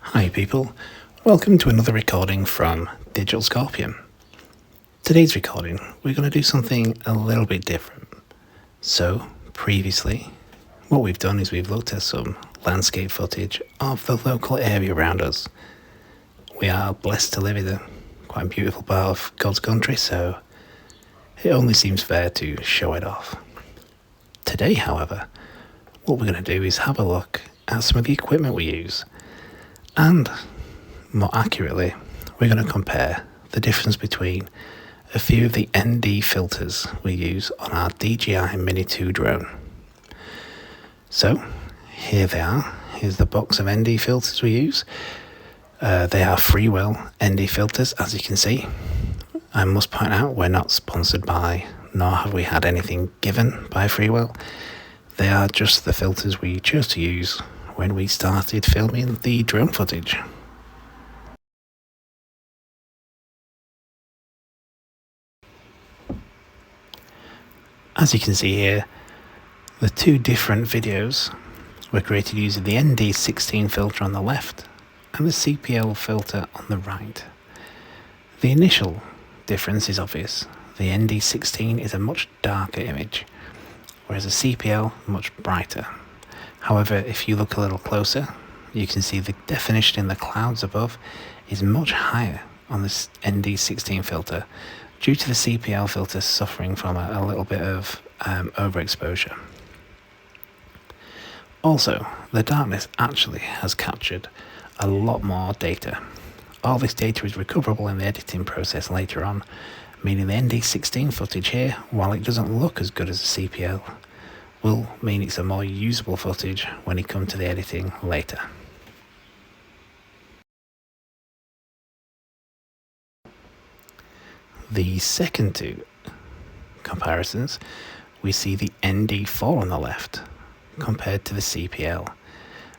Hi people, welcome to another recording from Digital Scorpion. Today's recording, we're going to do something a little bit different. So, previously, what we've done is we've looked at some landscape footage of the local area around us. We are blessed to live in a quite beautiful part of God's country, so it only seems fair to show it off. Today, however, what we're going to do is have a look at some of the equipment we use. And, more accurately, we're going to compare the difference between a few of the ND filters we use on our DJI Mini 2 drone. So, here they are. Here's the box of ND filters we use. They are Freewell ND filters, as you can see. I must point out we're not sponsored by, nor have we had anything given by Freewell. They are just the filters we chose to use when we started filming the drone footage. As you can see here, the two different videos were created using the ND16 filter on the left and the CPL filter on the right. The initial difference is obvious. The ND16 is a much darker image, whereas the CPL much brighter. However, if you look a little closer, you can see the definition in the clouds above is much higher on this ND16 filter due to the CPL filter suffering from a little bit of overexposure. Also, the darkness actually has captured a lot more data. All this data is recoverable in the editing process later on, meaning the ND16 footage here, while it doesn't look as good as the CPL, will mean it's a more usable footage when it comes to the editing later. The second two comparisons, we see the ND4 on the left compared to the CPL.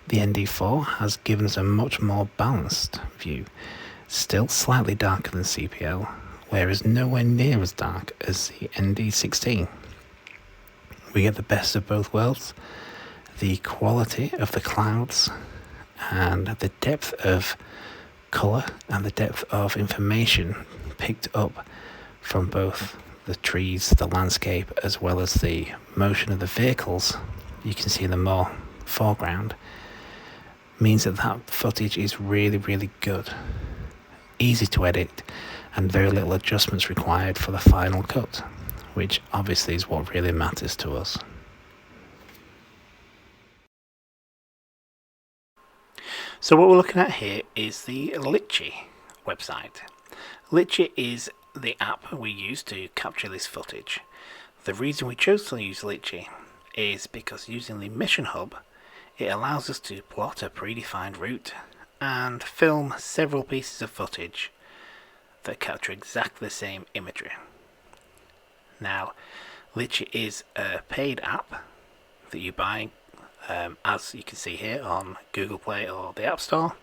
The ND4 has given us a much more balanced view, still slightly darker than CPL, whereas nowhere near as dark as the ND16. We get the best of both worlds, the quality of the clouds and the depth of colour and the depth of information picked up from both the trees, the landscape, as well as the motion of the vehicles you can see in the more foreground, means that footage is really good, easy to edit, and very little adjustments required for the final cut, which obviously is what really matters to us. So what we're looking at here is the Litchit website. Litchit is the app we use to capture this footage. The reason we chose to use Litchit is because using the Mission Hub, it allows us to plot a predefined route and film several pieces of footage that capture exactly the same imagery. Now, Litchit is a paid app that you buy, as you can see here, on Google Play or the App Store.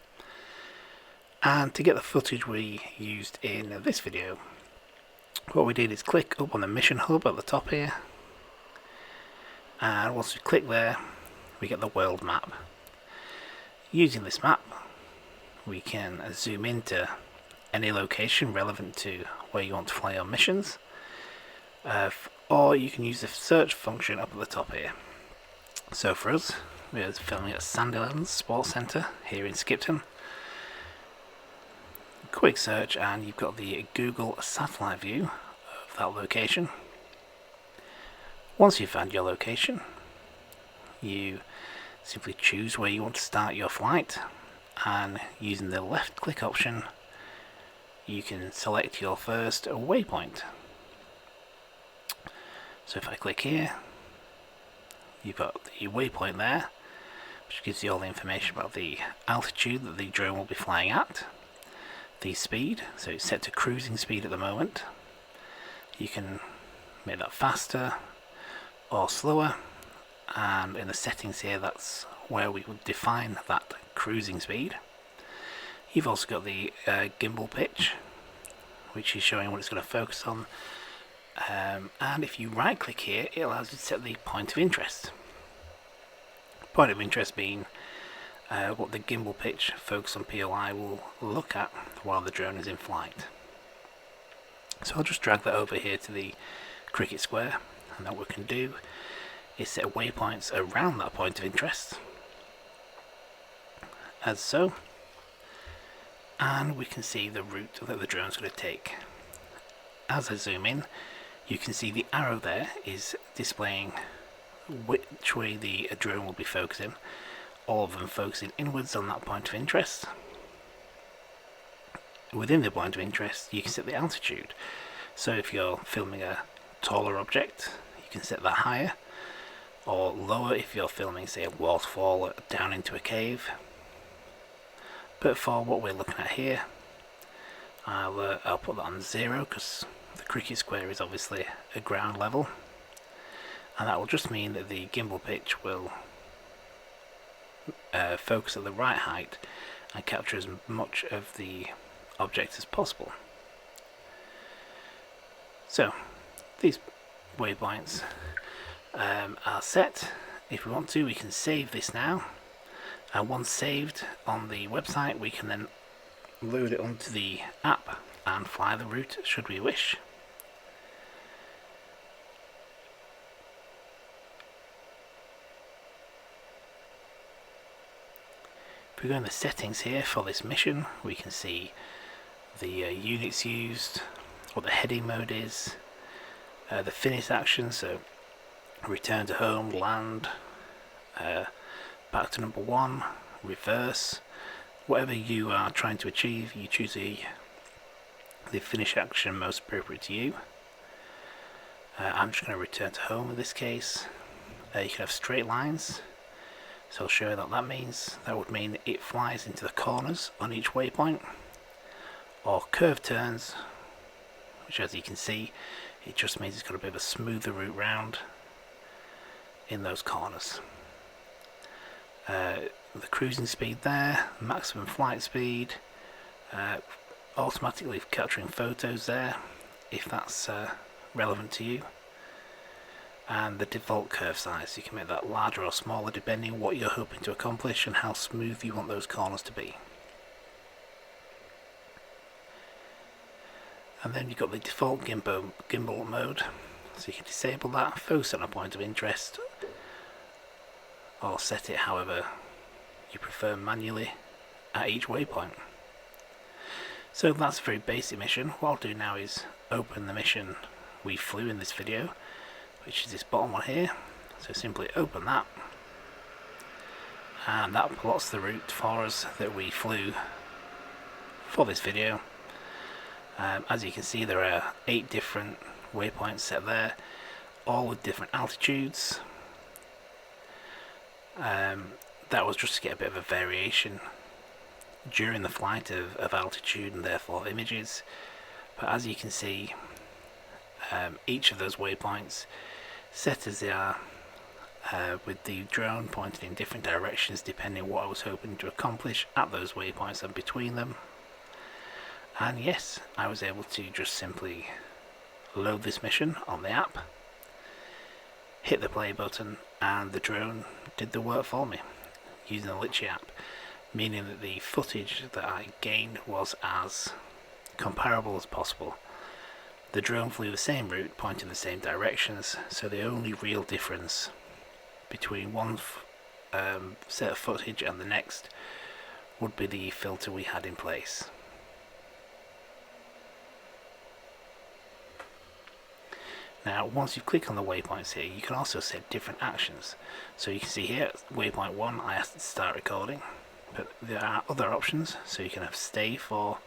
And to get the footage we used in this video, what we did is click up on the Mission Hub at the top here, and once we click there, we get the world map. Using this map, we can zoom into any location relevant to where you want to fly your missions. Or you can use the search function up at the top here. So for us, we're filming at Sandylands Sports Centre here in Skipton. Quick search and you've got the Google satellite view of that location. Once you've found your location, you simply choose where you want to start your flight, and using the left click option, you can select your first waypoint. So if I click here, you've got the waypoint there, which gives you all the information about the altitude that the drone will be flying at, the speed, so it's set to cruising speed at the moment. You can make that faster or slower, and in the settings here, that's where we would define that cruising speed. You've also got the gimbal pitch, which is showing what it's going to focus on. And if you right click here, it allows you to set the point of interest. Point of interest being what the gimbal pitch focus on POI will look at while the drone is in flight. So I'll just drag that over here to the cricket square, and then what we can do is set waypoints around that point of interest, as so, and we can see the route that the drone's going to take. As I zoom in, you can see the arrow there is displaying which way the drone will be focusing, all of them focusing inwards on that point of interest. Within the point of interest, you can set the altitude. So if you're filming a taller object, you can set that higher, or lower if you're filming, say, a waterfall down into a cave. But for what we're looking at here, I'll put that on 0 because the cricket square is obviously a ground level, and that will just mean that the gimbal pitch will focus at the right height and capture as much of the object as possible. So these waypoints are set. If we want to, we can save this now, and once saved on the website, we can then load it onto the app and fly the route should we wish. If we go in the settings here for this mission, we can see the units used, what the heading mode is, the finish action, so return to home, land, back to number 1, reverse, whatever you are trying to achieve, you choose the finish action most appropriate to you. I'm just going to return to home in this case. You can have straight lines, so I'll show you what that means. That would mean it flies into the corners on each waypoint, or curved turns, which, as you can see, it just means it's got a bit of a smoother route round in those corners. The cruising speed there, maximum flight speed, automatically capturing photos there if that's relevant to you, and the default curve size. You can make that larger or smaller depending on what you're hoping to accomplish and how smooth you want those corners to be. And then you've got the default gimbal mode, so you can disable that, focus on a point of interest, or set it however you prefer manually at each waypoint. So that's a very basic mission. What I'll do now is open the mission we flew in this video, which is this bottom one here. So simply open that, and that plots the route for us that we flew for this video. As you can see, there are 8 different waypoints set there, all with different altitudes. That was just to get a bit of a variation during the flight of altitude and therefore images. But as you can see, each of those waypoints, set as they are, with the drone pointing in different directions depending on what I was hoping to accomplish at those waypoints and between them. And yes, I was able to just simply load this mission on the app, hit the play button, and the drone did the work for me using the Litchit app, meaning that the footage that I gained was as comparable as possible. The drone flew the same route, pointing the same directions, so the only real difference between one set of footage and the next would be the filter we had in place. Now, once you've clicked on the waypoints here, you can also set different actions. So you can see here, waypoint 1, I asked it to start recording, but there are other options. So you can have stay for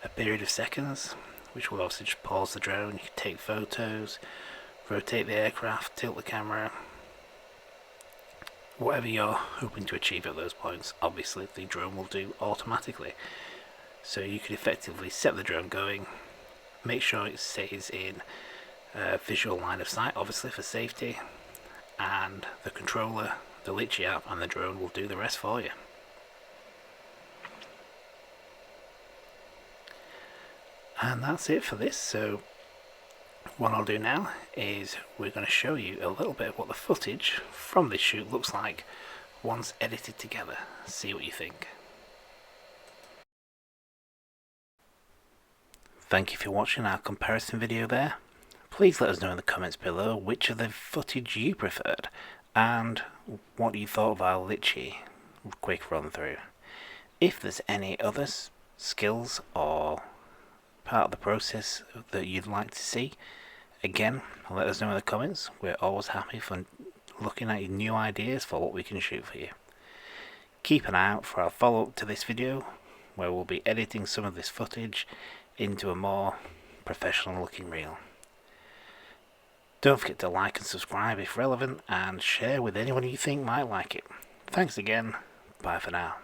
a period of seconds, which will obviously just pause the drone. You can take photos, rotate the aircraft, tilt the camera, whatever you're hoping to achieve at those points, obviously the drone will do automatically. So you could effectively set the drone going, make sure it stays in visual line of sight, obviously for safety, and the controller, the Litchit app, and the drone will do the rest for you. And that's it for this. So what I'll do now is we're going to show you a little bit of what the footage from this shoot looks like once edited together. See what you think. Thank you for watching our comparison video there. Please let us know in the comments below which of the footage you preferred and what you thought of our Litchit quick run through. If there's any other skills or part of the process that you'd like to see, again, let us know in the comments. We're always happy for looking at new ideas for what we can shoot for you. Keep an eye out for our follow-up to this video, where we'll be editing some of this footage into a more professional looking reel. Don't forget to like and subscribe if relevant, and share with anyone you think might like it. Thanks again. Bye for now.